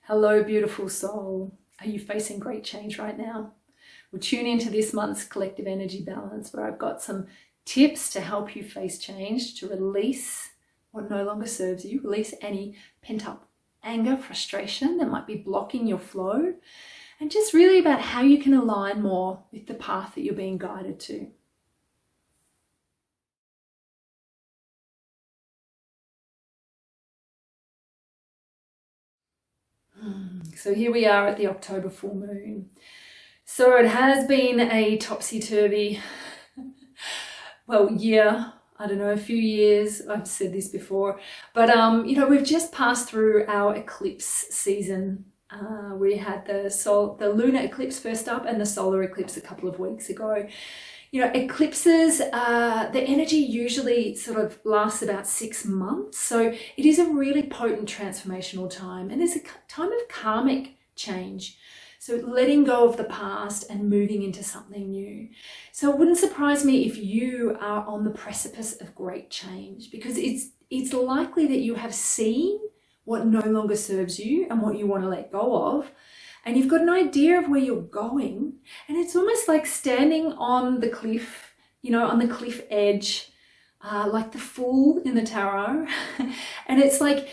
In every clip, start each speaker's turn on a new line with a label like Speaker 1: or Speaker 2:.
Speaker 1: Hello, beautiful soul. Are you facing great change right now? Well, tune into this month's collective energy balance, where I've got some tips to help you face change, to release what no longer serves you, release any pent-up anger, frustration that might be blocking your flow, and just really about how you can align more with the path that you're being guided to. So here we are at the October full moon. So it has been a topsy-turvy, year, I don't know, a few years. I've said this before, but we've just passed through our eclipse season. We had the lunar eclipse first up and the solar eclipse a couple of weeks ago. Eclipses, the energy usually sort of lasts about 6 months. So it is a really potent transformational time. And there's a time of karmic change. So letting go of the past and moving into something new. So it wouldn't surprise me if you are on the precipice of great change, because it's likely that you have seen what no longer serves you and what you want to let go of. And you've got an idea of where you're going, and it's almost like standing on the cliff, on the cliff edge, like the Fool in the tarot. And it's like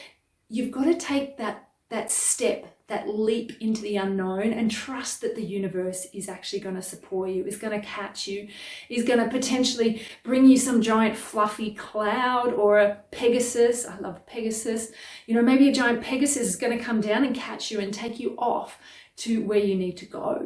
Speaker 1: you've got to take that step, that leap into the unknown, and trust that the universe is actually going to support you, is going to catch you, is going to potentially bring you some giant fluffy cloud or a Pegasus. I love Pegasus. Maybe a giant Pegasus is going to come down and catch you and take you off to where you need to go,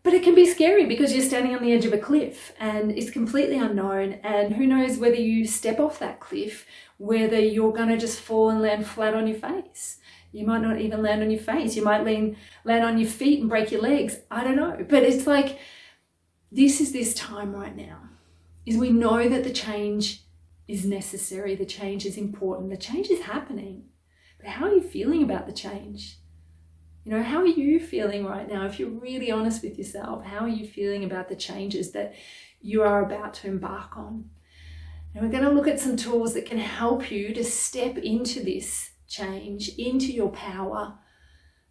Speaker 1: But it can be scary because you're standing on the edge of a cliff and it's completely unknown, and who knows whether you step off that cliff, whether you're going to just fall and land flat on your face. You might not even land on your face. You might land on your feet and break your legs. I don't know. But it's like, this time right now is we know that the change is necessary. The change is important. The change is happening. But how are you feeling about the change? How are you feeling right now? If you're really honest with yourself, how are you feeling about the changes that you are about to embark on? And we're going to look at some tools that can help you to step into this change, into your power,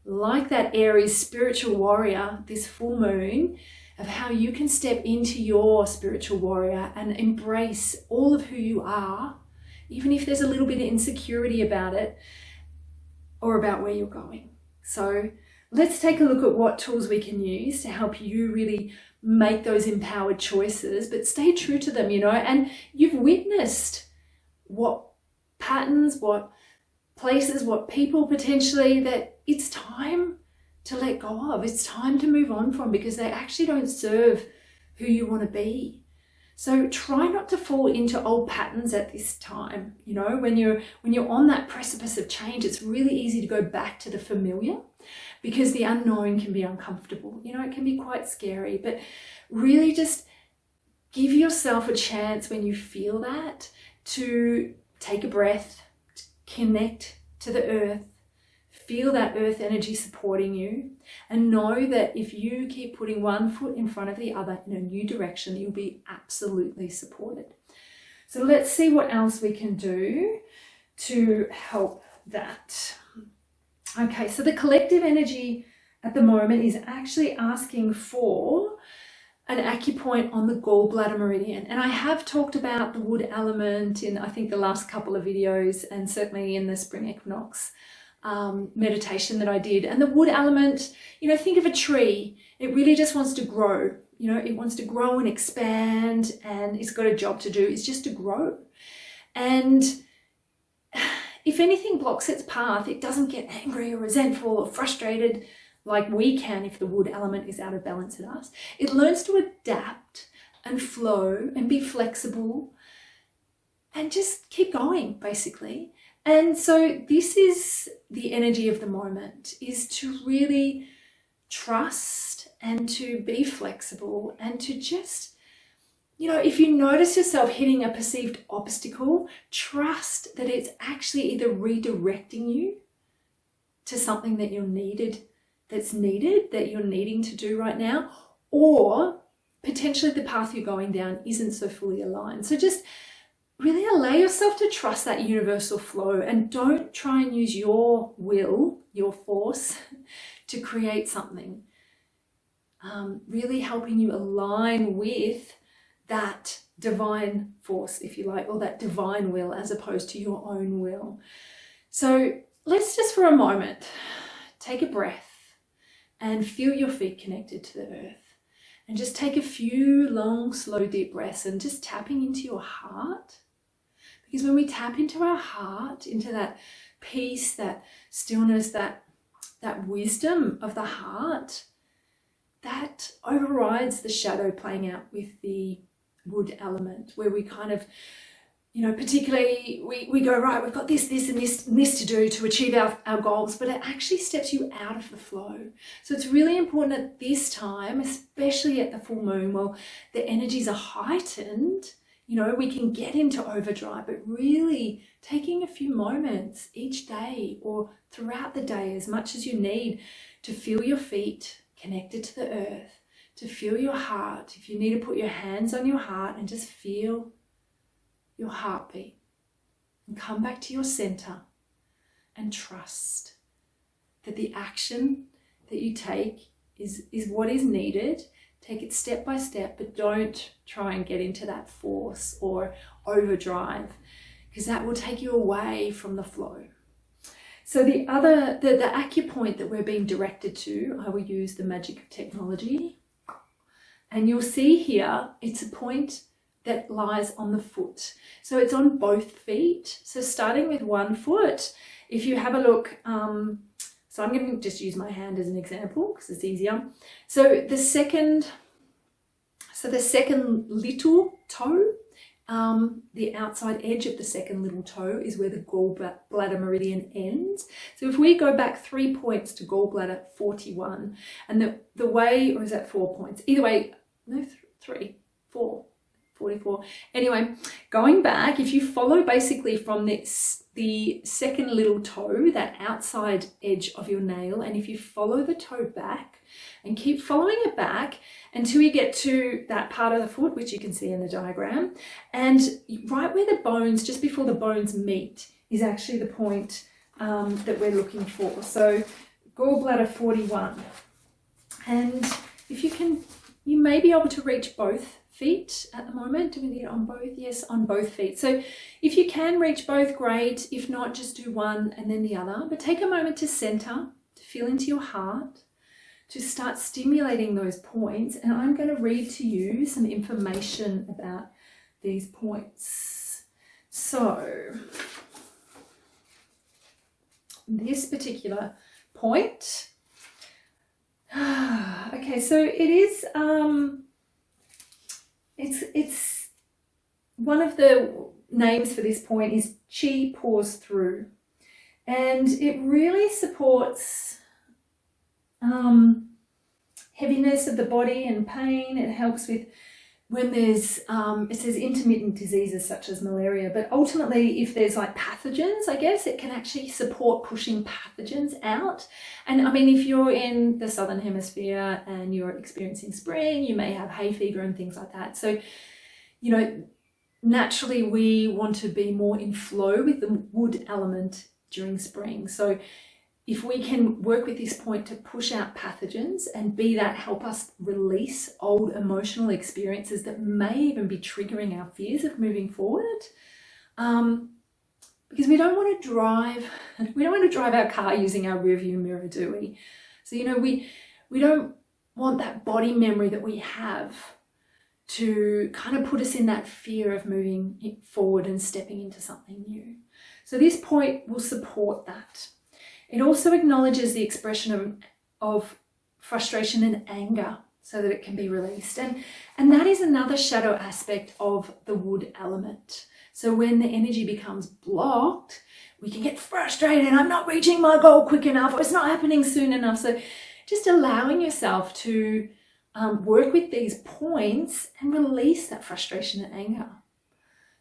Speaker 1: like that Aries spiritual warrior, this full moon, of how you can step into your spiritual warrior and embrace all of who you are, even if there's a little bit of insecurity about it or about where you're going. So let's take a look at what tools we can use to help you really make those empowered choices, but stay true to them, and you've witnessed what patterns, what places, what people potentially that it's time to let go of. It's time to move on from, because they actually don't serve who you want to be. So try not to fall into old patterns at this time. When you're on that precipice of change, it's really easy to go back to the familiar, because the unknown can be uncomfortable. It can be quite scary, but really just give yourself a chance when you feel that to take a breath, to connect to the earth, feel that earth energy supporting you, and know that if you keep putting one foot in front of the other in a new direction, you'll be absolutely supported. So let's see what else we can do to help that. Okay, so the collective energy at the moment is actually asking for an acupoint on the gallbladder meridian. And I have talked about the wood element in, I think, the last couple of videos, and certainly in the spring equinox meditation that I did. And the wood element, think of a tree. It really just wants to grow. It wants to grow and expand, and it's got a job to do. It's just to grow. And if anything blocks its path, it doesn't get angry or resentful or frustrated like we can if the wood element is out of balance in us. It learns to adapt and flow and be flexible and just keep going, basically. And so this is the energy of the moment, is to really trust and to be flexible and to just, if you notice yourself hitting a perceived obstacle, trust that it's actually either redirecting you to something that you're needing to do right now, or potentially the path you're going down isn't so fully aligned. So just really allow yourself to trust that universal flow, and don't try and use your will, your force, to create something. Really helping you align with that divine force, if you like, or that divine will, as opposed to your own will. So let's just for a moment take a breath and feel your feet connected to the earth, and just take a few long, slow, deep breaths, and just tapping into your heart. Because when we tap into our heart, into that peace, that stillness, that wisdom of the heart, that overrides the shadow playing out with the wood element, where we kind of, particularly we go, right, we've got this and this to do to achieve our goals, but it actually steps you out of the flow. So it's really important at this time, especially at the full moon, while the energies are heightened, we can get into overdrive, but really taking a few moments each day or throughout the day, as much as you need, to feel your feet connected to the earth, to feel your heart. If you need to put your hands on your heart and just feel your heartbeat, and come back to your center and trust that the action that you take is what is needed. Take it step by step, but don't try and get into that force or overdrive, because that will take you away from the flow. So the acupoint that we're being directed to, I will use the magic of technology. And you'll see here, it's a point that lies on the foot. So it's on both feet. So starting with one foot, if you have a look, so I'm going to just use my hand as an example because it's easier. So the second little toe, the outside edge of the second little toe is where the gallbladder meridian ends. So if we go back 3 points to gallbladder 41, and the way, or is that 4 points? Either way, no, 3, 4, 44. Anyway, going back, if you follow basically from the second little toe, that outside edge of your nail, and if you follow the toe back and keep following it back until you get to that part of the foot, which you can see in the diagram, and right where the bones, just before the bones meet, is actually the point that we're looking for. So gallbladder 41. And if you can, you may be able to reach both feet at the moment. Do we need it on both? Yes, on both feet. So if you can reach both, great. If not, just do one and then the other. But take a moment to center, to feel into your heart, to start stimulating those points. And I'm going to read to you some information about these points. So this particular point, okay, so it is, it's one of the names for this point is Chi pours through, and it really supports heaviness of the body and pain. It helps with when there's, it says intermittent diseases such as malaria, but ultimately if there's like pathogens, I guess it can actually support pushing pathogens out. And I mean, if you're in the Southern Hemisphere and you're experiencing spring, you may have hay fever and things like that. So, naturally we want to be more in flow with the wood element during spring. So if we can work with this point to push out pathogens and help us release old emotional experiences that may even be triggering our fears of moving forward, because we don't want to drive our car using our rearview mirror, do we? So we don't want that body memory that we have to kind of put us in that fear of moving forward and stepping into something new. So this point will support that. It also acknowledges the expression of frustration and anger so that it can be released. And that is another shadow aspect of the wood element. So when the energy becomes blocked, we can get frustrated. I'm not reaching my goal quick enough, or it's not happening soon enough. So just allowing yourself to work with these points and release that frustration and anger.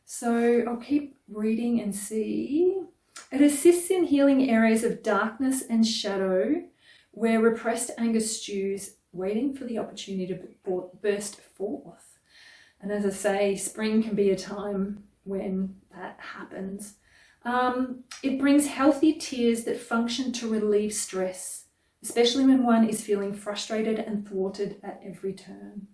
Speaker 1: So I'll keep reading and see. It assists in healing areas of darkness and shadow where repressed anger stews, waiting for the opportunity to burst forth. And as I say, spring can be a time when that happens. It brings healthy tears that function to relieve stress, especially when one is feeling frustrated and thwarted at every turn.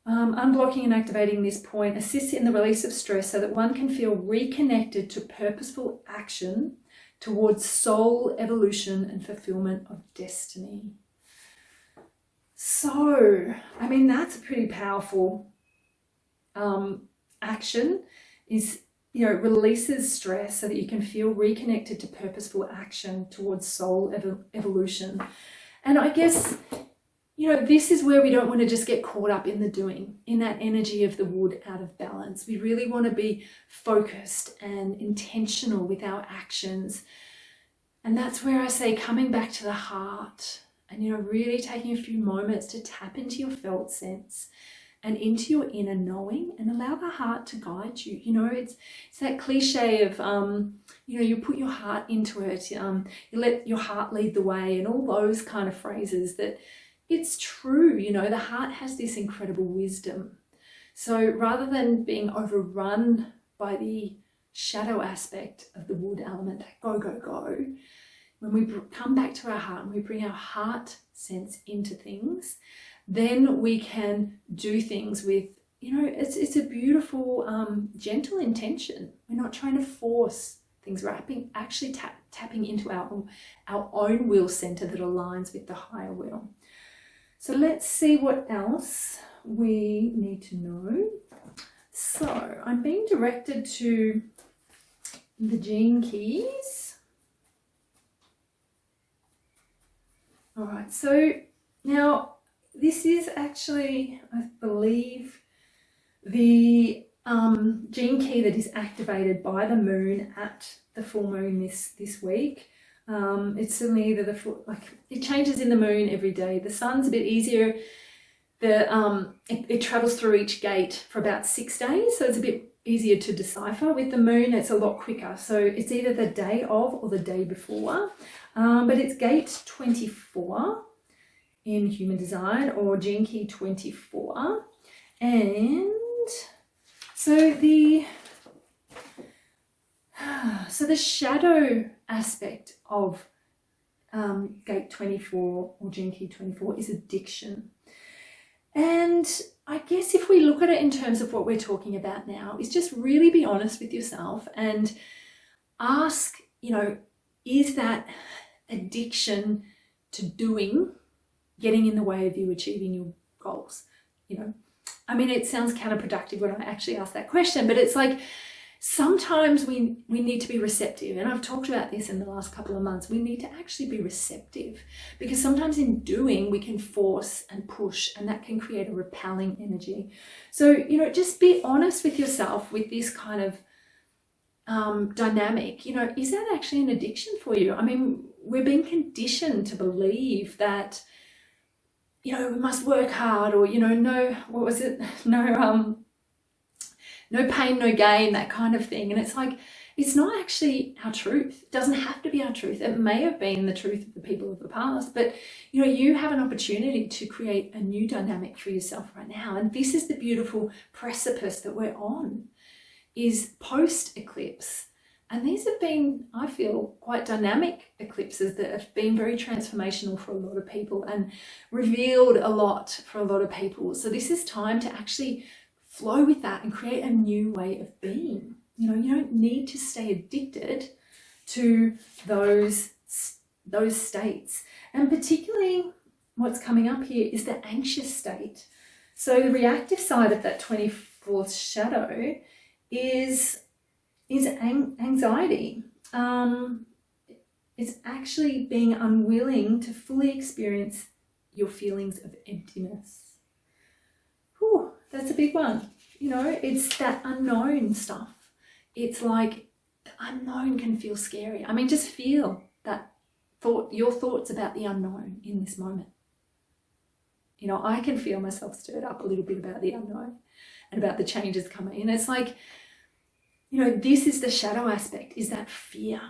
Speaker 1: Unblocking and activating this point assists in the release of stress so that one can feel reconnected to purposeful action towards soul evolution and fulfillment of destiny. So, I mean, that's a pretty powerful action. Is, you know, releases stress so that you can feel reconnected to purposeful action towards soul evolution. And I guess, you know, this is where we don't want to just get caught up in the doing, in that energy of the wood out of balance. We really want to be focused and intentional with our actions. And that's where I say coming back to the heart and, you know, really taking a few moments to tap into your felt sense and into your inner knowing and allow the heart to guide you. You know, it's that cliche of, you know, you put your heart into it, you let your heart lead the way, and all those kind of phrases that it's true. You know, the heart has this incredible wisdom. So rather than being overrun by the shadow aspect of the wood element, go, go, go, when we come back to our heart and we bring our heart sense into things, then we can do things with, you know, it's a beautiful, gentle intention. We're not trying to force things. We're actually tapping into our own will center that aligns with the higher will. So let's see what else we need to know. So I'm being directed to the gene keys. All right, so now this is actually, I believe, the gene key that is activated by the moon at the full moon this week. It's certainly either it changes in the moon every day. The sun's a bit easier. It travels through each gate for about 6 days, so it's a bit easier to decipher. With the moon, it's a lot quicker. So it's either the day of or the day before. But it's gate 24 in human design, or gene key 24. And so the shadow aspect of gate 24 or gene key 24 is addiction. And I guess if we look at it in terms of what we're talking about now, is just really be honest with yourself and ask, you know, is that addiction to doing getting in the way of you achieving your goals? You know, I mean, it sounds counterproductive when I actually ask that question, but it's like sometimes we need to be receptive. And I've talked about this in the last couple of months. We need to actually be receptive, because sometimes in doing we can force and push, and that can create a repelling energy. So, you know, just be honest with yourself with this kind of dynamic. You know, is that actually an addiction for you? I mean, we're being conditioned to believe that, you know, we must work hard, or, you know, no pain, no gain, that kind of thing. And it's like, it's not actually our truth. It doesn't have to be our truth. It may have been the truth of the people of the past, but, you know, you have an opportunity to create a new dynamic for yourself right now. And this is the beautiful precipice that we're on, is post-eclipse. And these have been, I feel, quite dynamic eclipses that have been very transformational for a lot of people and revealed a lot for a lot of people. So this is time to actually flow with that and create a new way of being. You know, you don't need to stay addicted to those states. And particularly what's coming up here is the anxious state. So the reactive side of that 24th shadow is anxiety. It's actually being unwilling to fully experience your feelings of emptiness. Whew, that's a big one. You know, it's that unknown stuff. It's like the unknown can feel scary. I mean, just feel that thought, your thoughts about the unknown in this moment. You know, I can feel myself stirred up a little bit about the unknown and about the changes coming. And it's like, you know, this is the shadow aspect, is that fear.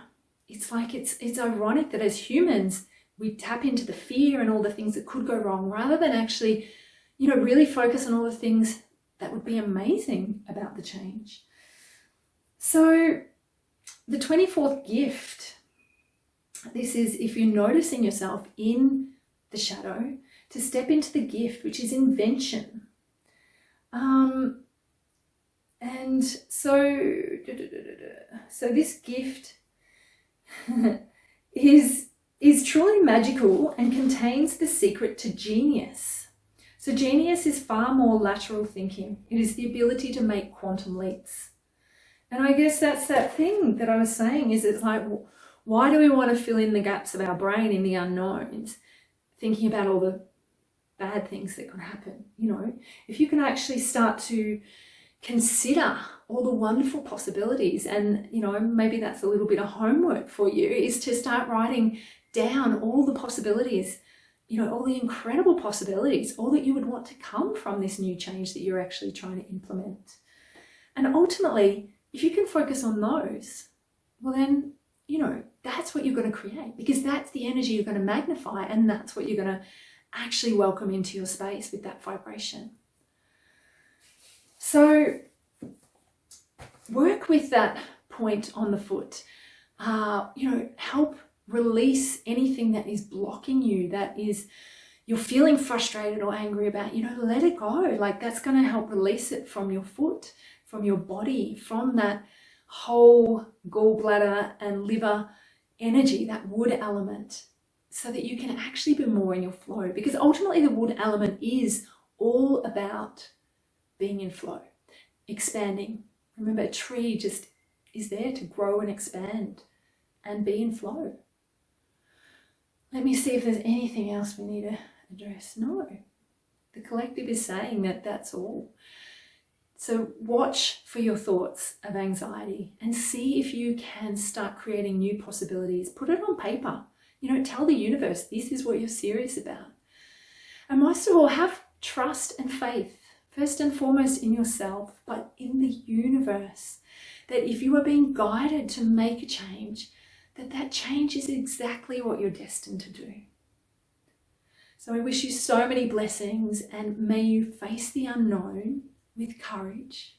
Speaker 1: It's like, it's ironic that as humans, we tap into the fear and all the things that could go wrong, rather than actually, you know, really focus on all the things that would be amazing about the change. So the 24th gift, this is if you're noticing yourself in the shadow, to step into the gift, which is invention. And so this gift is truly magical and contains the secret to genius. So genius is far more lateral thinking. It is the ability to make quantum leaps. And I guess that's that thing that I was saying, is it's like, why do we want to fill in the gaps of our brain in the unknowns, thinking about all the bad things that could happen? You know, if you can actually start to consider all the wonderful possibilities, and, you know, maybe that's a little bit of homework for you, is to start writing down all the possibilities, you know, all the incredible possibilities, all that you would want to come from this new change that you're actually trying to implement. And ultimately, if you can focus on those, well then, you know, that's what you're going to create, because that's the energy you're going to magnify, and that's what you're going to actually welcome into your space with that vibration. So work with that point on the foot, you know, help release anything that is blocking you, that is you're feeling frustrated or angry about, you know, let it go. Like, that's going to help release it from your foot, from your body, from that whole gallbladder and liver energy, that wood element, so that you can actually be more in your flow. Because ultimately the wood element is all about being in flow, expanding. Remember, a tree just is there to grow and expand and be in flow. Let me see if there's anything else we need to address. No, the collective is saying that that's all. So watch for your thoughts of anxiety and see if you can start creating new possibilities. Put it on paper. You know, tell the universe this is what you're serious about. And most of all, have trust and faith, first and foremost in yourself, but in the universe, that if you are being guided to make a change, that change is exactly what you're destined to do. So I wish you so many blessings, and may you face the unknown with courage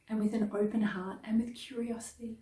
Speaker 1: and with an open heart and with curiosity.